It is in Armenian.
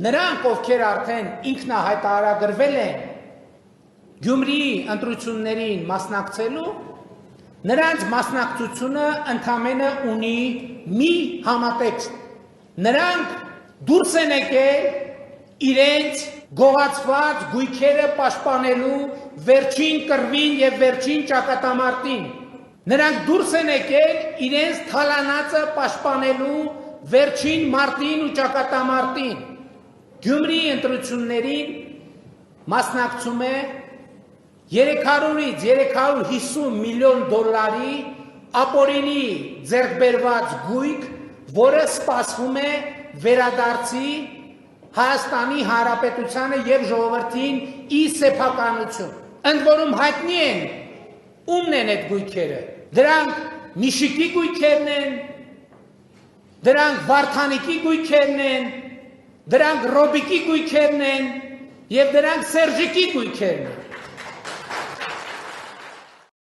Նրանք, ովքեր արդեն ինքնահայտարարագրվել են Գյումրիի ընտրություններին մասնակցելու, նրանց մասնակցությունը ընդամենը ունի մի համատեքստ։ Նրանք դուրս են եկել իրենց գողացված գույքերը պաշտպանելու վերջին կռվին եւ վերջին ճակատամարտին։ Նրանք դուրս են եկել իրենց թալանածը պաշտպանելու վերջին մարտին ու ճակատամարտին։ Գյումրիի ընտրություններին մասնակցում է 300-ից 350 միլիոն դոլարի ապօրինի ձեռքբերված գույք, որը սպասվում է վերադարձի Հայաստանի Հանրապետությանը եւ ժողովրդին ի սեփականություն։ Ընդ որում հայտնի են ումն են այդ գույքերը։ Դրանք Միշիկի գույքերն են, դրանք Վարդանիկի գույքերն են, դրանք Ռոբիկի գույքերն են եւ դրանք Սերժիկի գույքերն են։